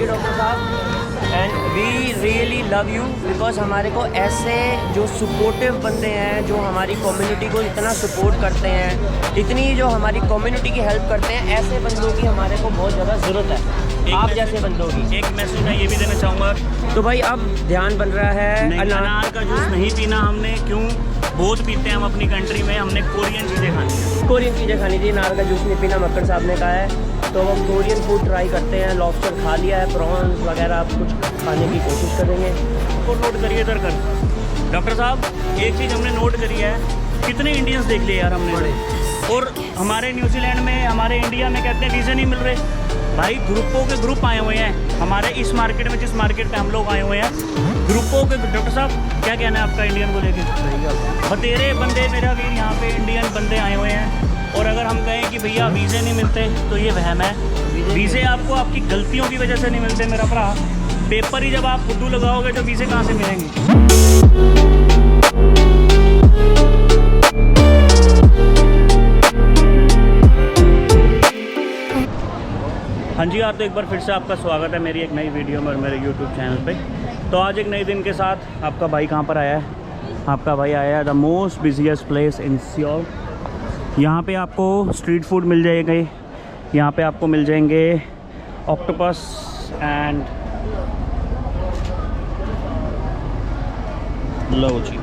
You doctor साहब, and we really love you because हमारे को ऐसे जो सपोर्टिव बंदे हैं, जो हमारी कम्युनिटी को इतना सपोर्ट करते हैं, इतनी जो हमारी कम्युनिटी की हेल्प करते हैं, ऐसे बंदों की हमारे को बहुत ज़्यादा ज़रूरत है, आप जैसे बंदों की। एक मैसेज मैं ये भी देना चाहूँगा, तो भाई अब ध्यान बन रहा है अनार का जूस नहीं पीना हमने, क्यों बहुत पीते हैं हम अपनी कंट्री में, हमने कोरियन चीज़ें खानी है। कोरियन चीज़ें खानी चाहिए, अनार का जूस नहीं पीना, मक्खन साहब ने कहा है। तो हम कोरियन फूड ट्राई करते हैं, लॉबस्टर खा लिया है, प्रॉन्स वगैरह आप कुछ खाने की कोशिश करेंगे। और नोट करिए इधर कर डॉक्टर साहब, एक चीज़ हमने नोट करी है, कितने इंडियंस देख लिए यार हमने, और हमारे न्यूजीलैंड में, हमारे इंडिया में कहते हैं वीज़े नहीं मिल रहे। भाई ग्रुपों के ग्रुप आए हुए हैं हमारे इस मार्केट में, जिस मार्केट पे हम लोग आए हुए हैं, ग्रुपों के। डॉक्टर साहब क्या कहना है आपका इंडियन को लेकर? बतेरे बंदे मेरा वीर यहाँ पे इंडियन बंदे आए हुए हैं, और अगर हम कहें कि भैया वीज़े नहीं मिलते तो ये वहम है। वीज़े आपको आपकी गलतियों की वजह से नहीं मिलते मेरा भरा। पेपर ही जब आप फुद्दू लगाओगे तो वीज़े कहाँ से मिलेंगे? हाँ जी यार, तो एक बार फिर से आपका स्वागत है मेरी एक नई वीडियो में और मेरे YouTube चैनल पे। तो आज एक नए दिन के साथ आपका भाई कहाँ पर आया है? आपका भाई आया है the most busiest place in Seoul. यहाँ पे आपको स्ट्रीट फूड मिल जाएगा, यहाँ पे आपको मिल जाएंगे ऑक्टोपस एंड लो जी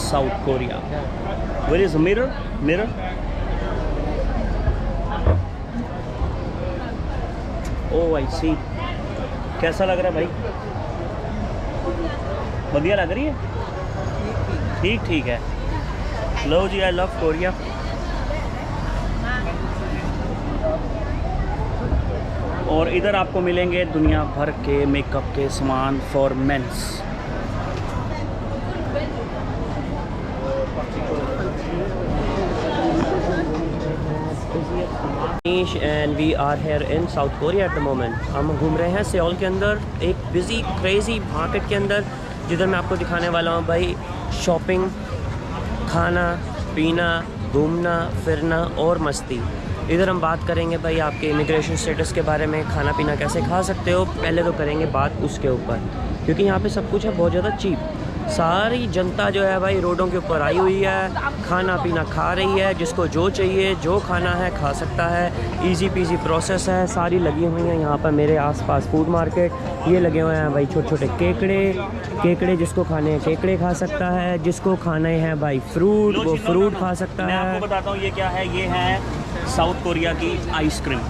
South Korea. Where is mirror? Oh I see. कैसा लग रहा है भाई? बढ़िया लग रही है? ठीक ठीक है। लो जी, आई लव कोरिया। और इधर आपको मिलेंगे दुनिया भर के मेकअप के सामान for men's. And we are here in South Korea at the moment. हम घूम रहे हैं सियोल के अंदर, एक बिजी क्रेजी मार्केट के अंदर, जिधर मैं आपको दिखाने वाला हूँ भाई शॉपिंग, खाना पीना, घूमना फिरना और मस्ती। इधर हम बात करेंगे भाई आपके इमिग्रेशन स्टेटस के बारे में, खाना पीना कैसे खा सकते हो, पहले तो करेंगे बात उसके ऊपर, क्योंकि यहाँ पे सब कुछ है बहुत ज़्यादा चीप। सारी जनता जो है भाई रोडों के ऊपर आई हुई है, खाना पीना खा रही है, जिसको जो चाहिए जो खाना है खा सकता है। इजी पीजी प्रोसेस है, सारी लगी हुई हैं यहाँ पर मेरे आसपास फूड मार्केट। ये लगे हुए हैं भाई छोटे छोटे केकड़े, जिसको खाने हैं केकड़े खा सकता है, जिसको खाने हैं भाई फ्रूट वो फ्रूट खा सकता मैं है। आपको बताता हूँ ये क्या है। ये है साउथ कोरिया की आइसक्रीम,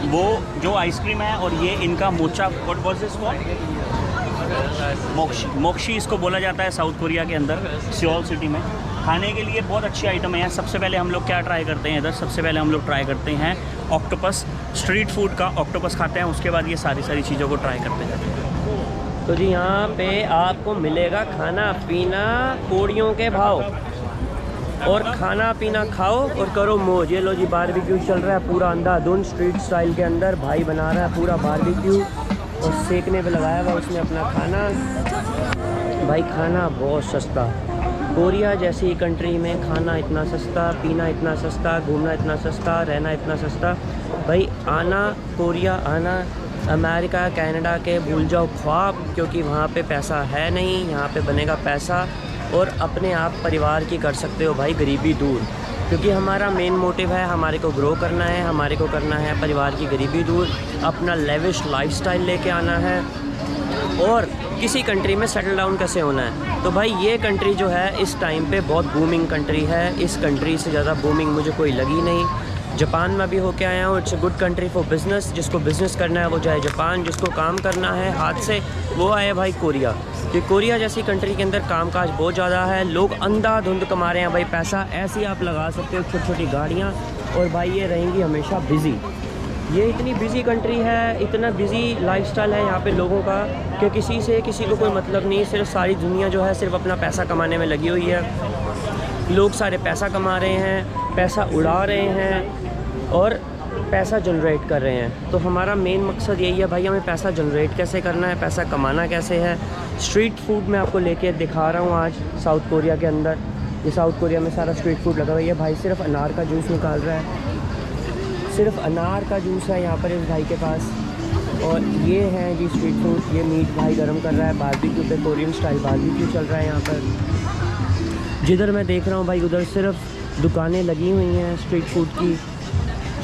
वो जो आइसक्रीम है, और ये इनका मोचा, व्हाट वाज दिस कॉल्ड? मोक्शी इसको बोला जाता है साउथ कोरिया के अंदर सियोल सिटी में। खाने के लिए बहुत अच्छी आइटम है। सबसे पहले हम लोग क्या ट्राई करते हैं इधर? सबसे पहले हम लोग ट्राई करते हैं ऑक्टोपस, स्ट्रीट फूड का ऑक्टोपस खाते हैं, उसके बाद ये सारी चीज़ों को ट्राई करते हैं। तो जी यहाँ पे आपको मिलेगा खाना पीना कोड़ियों के भाव, और खाना पीना खाओ और करो मौज। ये लो जी बारबेक्यू चल रहा है पूरा अंधाधुंध स्ट्रीट स्टाइल के अंदर, भाई बना रहा है पूरा बारबेक्यू और सेकने पे लगाया हुआ उसने अपना खाना। भाई खाना बहुत सस्ता, कोरिया जैसी कंट्री में खाना इतना सस्ता, पीना इतना सस्ता, घूमना इतना सस्ता, रहना इतना सस्ता। भाई आना कोरिया, आना अमेरिका कनाडा के भूल जाओ ख्वाब, क्योंकि वहाँ पे पैसा है नहीं, यहाँ पे बनेगा पैसा और अपने आप परिवार की कर सकते हो भाई गरीबी दूर। क्योंकि हमारा मेन मोटिव है, हमारे को ग्रो करना है, हमारे को करना है परिवार की गरीबी दूर, अपना लेविश लाइफस्टाइल लेके आना है और किसी कंट्री में सेटल डाउन कैसे होना है। तो भाई ये कंट्री जो है इस टाइम पे बहुत बूमिंग कंट्री है। इस कंट्री से ज़्यादा बूमिंग मुझे कोई लगी नहीं। जापान में भी होके आया हूँ, it's a good country for business. जिसको बिज़नेस करना है वो जाए जापान, जिसको काम करना है हाथ से वो आए भाई कोरिया। कि कोरिया जैसी कंट्री के अंदर कामकाज बहुत ज़्यादा है, लोग अंधाधुंध कमा रहे हैं भाई पैसा। ऐसे ही आप लगा सकते हो छोटी छोटी गाड़ियाँ, और भाई ये रहेंगी हमेशा बिज़ी। ये इतनी बिज़ी कंट्री है, इतना बिज़ी लाइफस्टाइल है यहाँ पे लोगों का कि किसी को कोई मतलब नहीं। सिर्फ सारी दुनिया जो है सिर्फ अपना पैसा कमाने में लगी हुई है। लोग सारे पैसा कमा रहे हैं, पैसा उड़ा रहे हैं और पैसा जनरेट कर रहे हैं। तो हमारा मेन मकसद यही है भाई, हमें पैसा जनरेट कैसे करना है, पैसा कमाना कैसे है। स्ट्रीट फूड मैं आपको लेके दिखा रहा हूँ आज साउथ कोरिया के अंदर। ये साउथ कोरिया में सारा स्ट्रीट फूड लगा हुआ है। ये भाई सिर्फ अनार का जूस निकाल रहा है, सिर्फ अनार का जूस है यहाँ पर इस भाई के पास। और ये है जी स्ट्रीट फूड। ये मीट भाई गरम कर रहा है, बारबेक्यू पे कोरियन स्टाइल बारबेक्यू चल रहा है यहाँ पर। जिधर मैं देख रहा हूँ भाई उधर सिर्फ दुकानें लगी हुई हैं स्ट्रीट फूड की,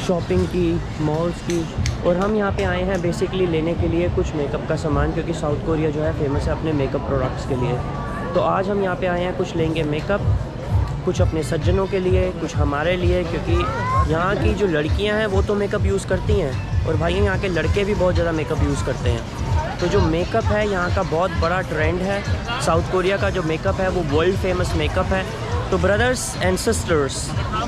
शॉपिंग की, मॉल्स की। और हम यहाँ पे आए हैं बेसिकली लेने के लिए कुछ मेकअप का सामान, क्योंकि साउथ कोरिया जो है फेमस है अपने मेकअप प्रोडक्ट्स के लिए। तो आज हम यहाँ पे आए हैं, कुछ लेंगे मेकअप, कुछ अपने सज्जनों के लिए, कुछ हमारे लिए, क्योंकि यहाँ की जो लड़कियाँ हैं वो तो मेकअप यूज़ करती हैं और भाई यहाँ के लड़के भी बहुत ज़्यादा मेकअप यूज़ करते हैं। तो जो मेकअप है यहाँ का बहुत बड़ा ट्रेंड है। साउथ कोरिया का जो मेकअप है वो वर्ल्ड फेमस मेकअप है। तो brothers and sisters,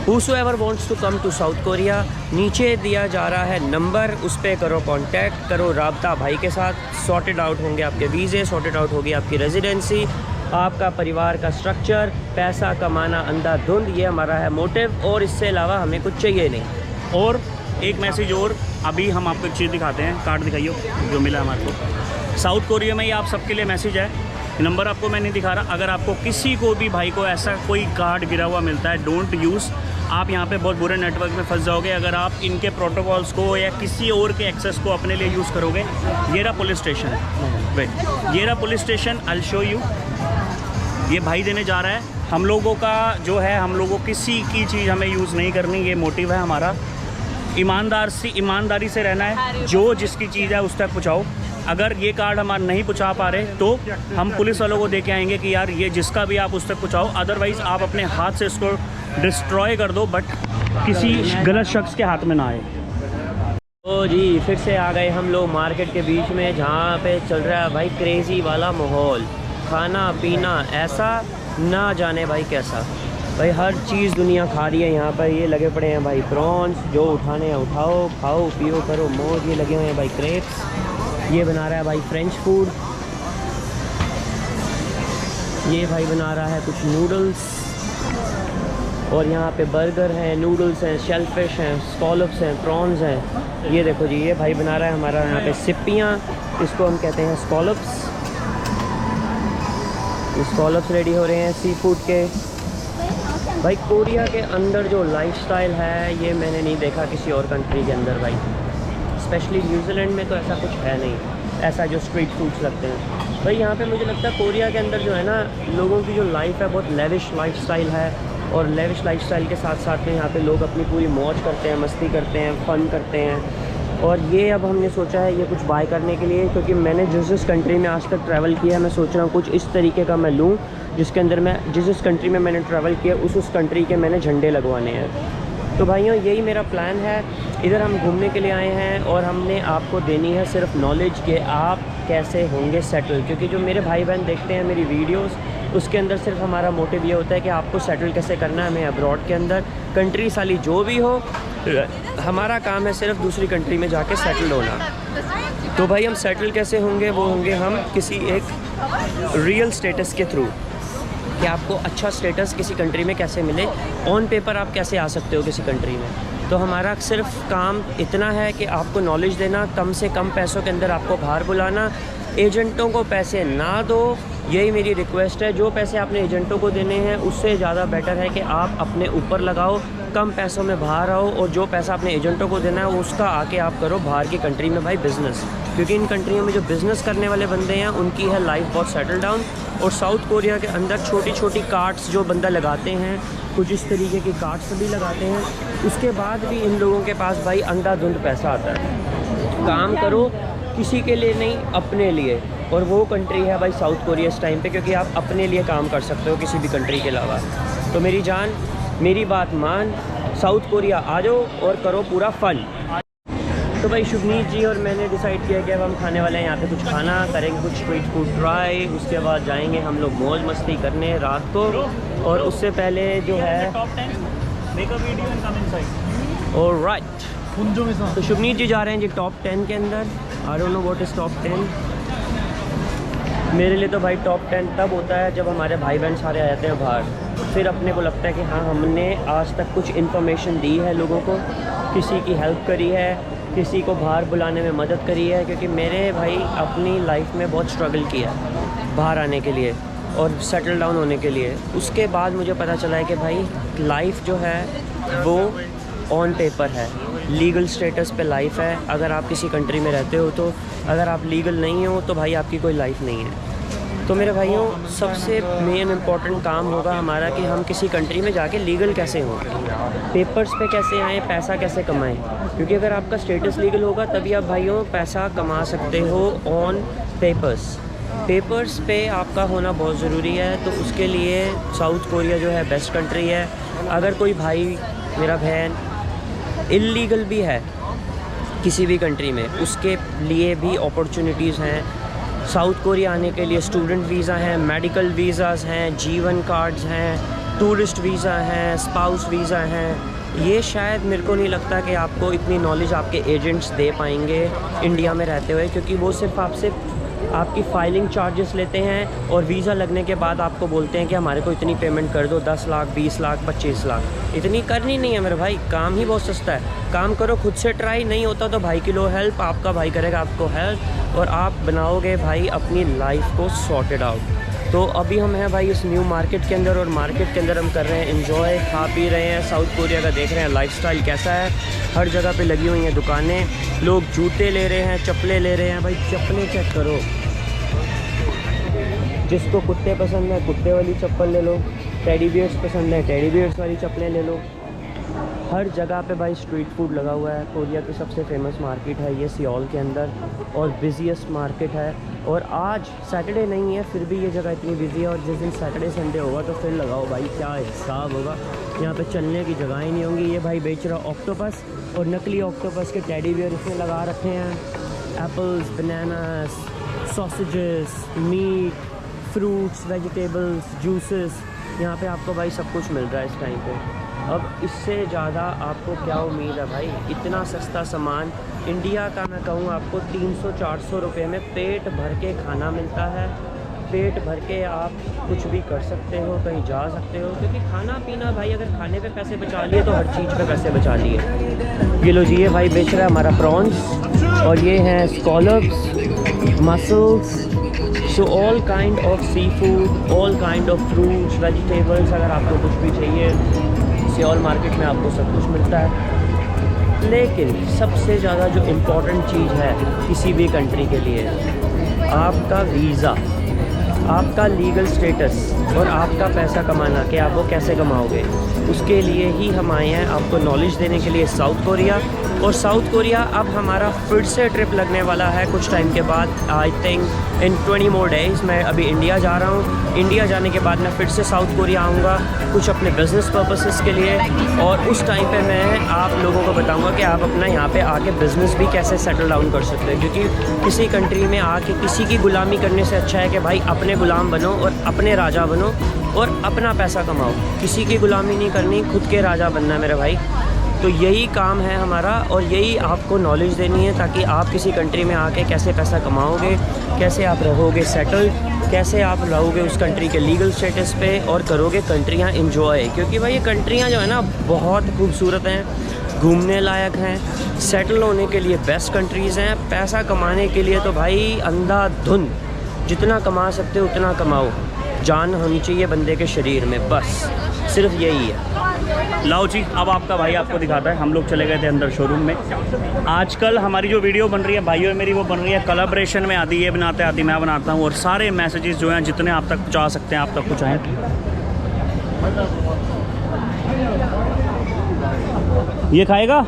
whosoever wants to come to south Korea, नीचे दिया जा रहा है नंबर, उस पर करो कांटेक्ट, करो राब्ता भाई के साथ। सॉर्टेड आउट होंगे आपके वीज़े, सॉर्टेड आउट होगी आपकी रेजिडेंसी, आपका परिवार का स्ट्रक्चर, पैसा कमाना अंधाधुंध, ये हमारा है मोटिव। और इससे अलावा हमें कुछ चाहिए नहीं। और एक मैसेज और, अभी हम आपको एक चीज़ दिखाते हैं, कार्ड दिखाइए जो मिला हमारे को। साउथ कोरिया में ये आप सबके लिए मैसेज है, नंबर आपको मैं नहीं दिखा रहा। अगर आपको किसी को भी भाई को ऐसा कोई कार्ड गिरा हुआ मिलता है, डोंट यूज़। आप यहाँ पे बहुत बुरे नेटवर्क में फंस जाओगे अगर आप इनके प्रोटोकॉल्स को या किसी और के एक्सेस को अपने लिए यूज़ करोगे। ये रहा पुलिस स्टेशन है, वेट, ये रहा police station, I will show you. ये भाई देने जा रहा है। हम लोगों का जो है, हम लोगों किसी की चीज़ हमें यूज़ नहीं करनी, ये मोटिव है हमारा। ईमानदारी से रहना है, जो जिसकी चीज़ है उस तक पहुँचाओ। अगर ये कार्ड हमारा नहीं पहुँचा पा रहे तो हम पुलिस वालों को दे के आएंगे कि यार ये जिसका भी आप उस तक पहुँचाओ, अदरवाइज़ आप अपने हाथ से इसको डिस्ट्रॉय कर दो, बट किसी गलत शख्स के हाथ में ना आए। तो जी फिर से आ गए हम लोग मार्केट के बीच में, जहाँ पे चल रहा है भाई क्रेज़ी वाला माहौल, खाना पीना ऐसा ना जाने भाई कैसा। भाई हर चीज़ दुनिया खा रही है यहाँ पर। ये लगे पड़े हैं भाई प्रॉन्स, जो उठाने हैं उठाओ, खाओ पियो करो मौज। ये लगे हुए हैं भाई क्रेप्स, ये बना रहा है भाई फ्रेंच फूड, ये भाई बना रहा है कुछ नूडल्स, और यहाँ पे बर्गर हैं, नूडल्स हैं, शेलफिश हैं, स्कॉलप्स हैं, प्रॉन्स हैं। ये देखो जी, ये भाई बना रहा है हमारा यहाँ पे सिप्पियाँ, इसको हम कहते हैं स्कॉलप्स। ये स्कॉलप्स रेडी हो रहे हैं सी फूड के। भाई कोरिया के अंदर जो लाइफस्टाइल है ये मैंने नहीं देखा किसी और कंट्री के अंदर भाई, स्पेशली न्यूजीलैंड में तो ऐसा कुछ है नहीं, ऐसा जो स्ट्रीट फूड्स लगते हैं भाई। यहाँ पे मुझे लगता है कोरिया के अंदर जो है ना, लोगों की जो लाइफ है बहुत लेविश लाइफस्टाइल है। और लेविश लाइफस्टाइल के साथ साथ में यहाँ पे लोग अपनी पूरी मौज करते हैं, मस्ती करते हैं, फ़न करते हैं। और ये अब हमने सोचा है ये कुछ बाय करने के लिए, क्योंकि मैंने जिस कंट्री में आज तक ट्रैवल किया है, मैं सोच रहा हूँ कुछ इस तरीके का मैं लूँ जिसके अंदर मैं जिस कंट्री में मैंने ट्रैवल किया उस कंट्री के मैंने झंडे लगवाने हैं। तो भाइयों यही मेरा प्लान है। इधर हम घूमने के लिए आए हैं और हमने आपको देनी है सिर्फ नॉलेज कि आप कैसे होंगे सेटल, क्योंकि जो मेरे भाई बहन देखते हैं मेरी वीडियोस, उसके अंदर सिर्फ हमारा मोटिव ये होता है कि आपको सेटल कैसे करना है हमें अब्रॉड के अंदर। कंट्री साली जो भी हो, हमारा काम है सिर्फ दूसरी कंट्री में जाके सेटल होना। तो भाई हम सेटल कैसे होंगे, वो होंगे हम किसी एक रियल स्टेटस के थ्रू, कि आपको अच्छा स्टेटस किसी कंट्री में कैसे मिले, ऑन पेपर आप कैसे आ सकते हो किसी कंट्री में। तो हमारा सिर्फ काम इतना है कि आपको नॉलेज देना, कम से कम पैसों के अंदर आपको बाहर बुलाना, एजेंटों को पैसे ना दो, यही मेरी रिक्वेस्ट है। जो पैसे आपने एजेंटों को देने हैं उससे ज़्यादा बेटर है कि आप अपने ऊपर लगाओ, कम पैसों में बाहर आओ, और जो पैसा आपने एजेंटों को देना है उसका आके आप करो बाहर की कंट्री में भाई बिज़नेस, क्योंकि इन कंट्रियों में जो बिज़नेस करने वाले बंदे हैं उनकी है लाइफ बहुत सेटल डाउन। और साउथ कोरिया के अंदर छोटी छोटी कार्ट्स जो बंदा लगाते हैं, कुछ इस तरीके की कार्ट्स भी लगाते हैं, उसके बाद भी इन लोगों के पास भाई अंधाधुंध पैसा आता है। काम करो किसी के लिए नहीं, अपने लिए, और वो कंट्री है भाई साउथ कोरिया इस टाइम पे, क्योंकि आप अपने लिए काम कर सकते हो किसी भी कंट्री के अलावा। तो मेरी जान, मेरी बात मान, साउथ कोरिया आ जाओ और करो पूरा फन। तो भाई शुभनीत जी और मैंने डिसाइड किया कि अब हम खाने वाले हैं यहाँ पे कुछ खाना, करेंगे कुछ स्ट्रीट फूड ट्राई, उसके बाद जाएंगे हम लोग मौज मस्ती करने रात को। और उससे पहले जो है ऑलराइट, तो शुभनीत जी जा रहे हैं जी टॉप 10 के अंदर। I don't know what is top 10। मेरे लिए तो भाई टॉप 10 तब होता है जब हमारे भाई बहन सारे आ जाते हैं बाहर, फिर अपने को लगता है कि हाँ हमने आज तक कुछ इन्फॉर्मेशन दी है लोगों को, किसी की हेल्प करी है, किसी को बाहर बुलाने में मदद करी है। क्योंकि मेरे भाई अपनी लाइफ में बहुत स्ट्रगल किया बाहर आने के लिए और सेटल डाउन होने के लिए। उसके बाद मुझे पता चला है कि भाई लाइफ जो है वो ऑन पेपर है, लीगल स्टेटस पे लाइफ है। अगर आप किसी कंट्री में रहते हो तो, अगर आप लीगल नहीं हो तो भाई आपकी कोई लाइफ नहीं है। तो मेरे भाइयों, सबसे मेन इम्पॉर्टेंट काम होगा हमारा कि हम किसी कंट्री में जाके लीगल कैसे हों, पेपर्स पे कैसे आएँ, पैसा कैसे कमाएं। क्योंकि अगर आपका स्टेटस लीगल होगा तभी आप भाइयों पैसा कमा सकते हो ऑन पेपर्स पे आपका होना बहुत ज़रूरी है। तो उसके लिए साउथ कोरिया जो है बेस्ट कंट्री है। अगर कोई भाई मेरा बहन इल्लीगल भी है किसी भी कंट्री में, उसके लिए भी अपॉर्चुनिटीज़ हैं। साउथ कोरिया आने के लिए स्टूडेंट वीज़ा हैं, मेडिकल वीज़ाज़ हैं, जीवन कार्ड्स हैं, टूरिस्ट वीज़ा हैं, स्पाउस वीज़ा हैं। ये शायद मेरे को नहीं लगता कि आपको इतनी नॉलेज आपके एजेंट्स दे पाएंगे इंडिया में रहते हुए, क्योंकि वो सिर्फ आपसे आपकी फ़ाइलिंग चार्जेस लेते हैं और वीज़ा लगने के बाद आपको बोलते हैं कि हमारे को इतनी पेमेंट कर दो, 10 लाख, 20 लाख, 25 लाख। इतनी करनी नहीं है मेरे भाई, काम ही बहुत सस्ता है। काम करो, खुद से ट्राई, नहीं होता तो भाई की लो हेल्प, आपका भाई करेगा आपको हेल्प, और आप बनाओगे भाई अपनी लाइफ को सॉर्टेड आउट। तो अभी हम हैं भाई इस न्यू मार्केट के अंदर, और मार्केट के अंदर हम कर रहे हैं एंजॉय, खा पी रहे हैं, साउथ कोरिया का देख रहे हैं लाइफस्टाइल कैसा है। हर जगह पे लगी हुई हैं दुकानें, लोग जूते ले रहे हैं, चप्पलें ले रहे हैं। भाई चप्पलें चेक करो, जिसको कुत्ते पसंद है कुत्ते वाली चप्पल ले लो, टेडी बियर्स पसंद है टेडी बियर्स वाली चप्पलें ले लो। हर जगह पे भाई स्ट्रीट फूड लगा हुआ है। कोरिया की सबसे फेमस मार्केट है ये सियोल के अंदर, और बिज़ीएस्ट मार्केट है। और आज सैटरडे नहीं है फिर भी ये जगह इतनी बिजी है, और जिस दिन सैटरडे संडे होगा तो फिर लगाओ भाई क्या हिसाब होगा। यहाँ पे चलने की जगह ही नहीं होंगी। ये भाई बेच रहा ऑक्टोपस, और नकली ऑक्टोपस के टेडी बियर इसमें लगा रखे हैं। Apples, bananas, sausages, meat, fruits, vegetables, juices, यहाँ पे आपको भाई सब कुछ मिल रहा है इस टाइम पे। अब इससे ज़्यादा आपको क्या उम्मीद है भाई। इतना सस्ता सामान इंडिया का मैं कहूँ आपको 300-400 रुपये में पेट भर के खाना मिलता है। पेट भर के आप कुछ भी कर सकते हो, कहीं जा सकते हो, क्योंकि खाना पीना भाई, अगर खाने पे पैसे बचा लिए तो हर चीज़ पे पैसे बचा लिए। ये लो जी, ये भाई बेच रहा है हमारा प्रॉन्स, और ये हैं scallops, mussels, so all kind of sea food, all kind of fruits, vegetables. अगर आपको कुछ भी चाहिए सियोल मार्केट में आपको सब कुछ मिलता है। लेकिन सबसे ज़्यादा जो इम्पोर्टेंट चीज़ है किसी भी कंट्री के लिए, आपका वीज़ा, आपका लीगल स्टेटस और आपका पैसा कमाना, कि आप वो कैसे कमाओगे। उसके लिए ही हम आए हैं आपको नॉलेज देने के लिए साउथ कोरिया। और साउथ कोरिया अब हमारा फिर से ट्रिप लगने वाला है कुछ टाइम के बाद। I think in 20 more days मैं अभी इंडिया जा रहा हूँ। इंडिया जाने के बाद मैं फिर से साउथ कोरिया आऊँगा कुछ अपने बिज़नेस पर्पसेस के लिए, और उस टाइम पे मैं आप लोगों को बताऊँगा कि आप अपना यहाँ पे आके बिज़नेस भी कैसे सेटल डाउन कर सकते हैं। क्योंकि किसी कंट्री में आके किसी की गुलामी करने से अच्छा है कि भाई अपने गुलाम बनो और अपने राजा बनो और अपना पैसा कमाओ। किसी की गुलामी नहीं करनी, खुद के राजा बनना है मेरे भाई। तो यही काम है हमारा, और यही आपको नॉलेज देनी है, ताकि आप किसी कंट्री में आके कैसे पैसा कमाओगे, कैसे आप रहोगे सेटल, कैसे आप रहोगे उस कंट्री के लीगल स्टेटस पे, और करोगे कंट्रियाँ इंजॉय। क्योंकि भाई ये कंट्रियाँ जो है ना बहुत खूबसूरत हैं, घूमने लायक हैं, सेटल होने के लिए बेस्ट कंट्रीज़ हैं। पैसा कमाने के लिए तो भाई अंधाधुंध जितना कमा सकते हो उतना कमाओ, जान होनी चाहिए बंदे के शरीर में, बस सिर्फ यही है। लाओ जी, अब आपका भाई आपको दिखाता है। हम लोग चले गए थे अंदर शोरूम में। आजकल हमारी जो वीडियो बन रही है भाइयों मेरी, वो बन रही है कोलैबोरेशन में। आदि ये बनाते, आदि मैं बनाता हूँ, और सारे मैसेजेस जो हैं जितने आप तक पहुँचा सकते हैं आप तक पहुँचाएँ। ये खाएगा,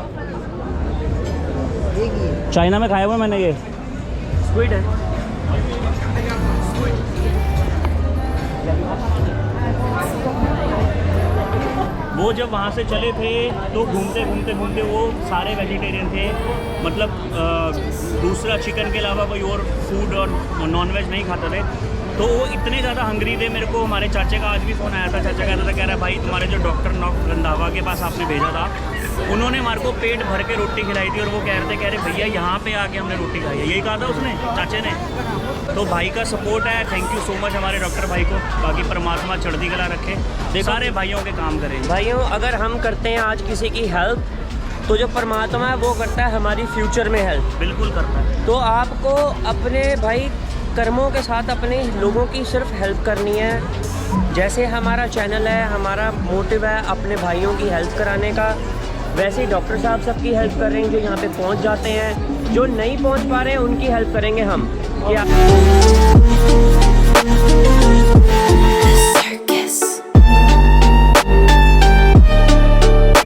चाइना में खाया हुआ मैंने, ये स्क्विड है। वो जब वहाँ से चले थे तो घूमते घूमते घूमते वो सारे वेजिटेरियन थे, मतलब दूसरा चिकन के अलावा कोई और फूड और नॉनवेज नहीं खाते थे। तो वो इतने ज़्यादा हंगरी थे। मेरे को हमारे चाचा का आज भी फ़ोन आया था। चाचा कहता था, कह रहा भाई तुम्हारे जो डॉक्टर नॉक रंधावा के पास आपने भेजा था, उन्होंने हमारे को पेट भर के रोटी खिलाई थी, और वो कह रहे थे भैया यहाँ पे आके हमने रोटी खाई है। यही कहा था उसने, चाचे ने। तो भाई का सपोर्ट है, थैंक यू सो मच हमारे डॉक्टर भाई को। बाकी परमात्मा चढ़ती कला रखे, सारे भाइयों के काम करें। भाइयों, अगर हम करते हैं आज किसी की हेल्प, तो जो परमात्मा है वो करता है हमारी फ्यूचर में हेल्प। बिल्कुल करता है। तो आपको अपने भाई कर्मों के साथ अपने लोगों की सिर्फ हेल्प करनी है। जैसे हमारा चैनल है, हमारा मोटिव है अपने भाइयों की हेल्प कराने का। वैसे ही डॉक्टर साहब सबकी हेल्प कर रहे हैं जो यहाँ पे पहुँच जाते हैं, जो नहीं पहुँच पा रहे हैं उनकी हेल्प करेंगे हम। क्या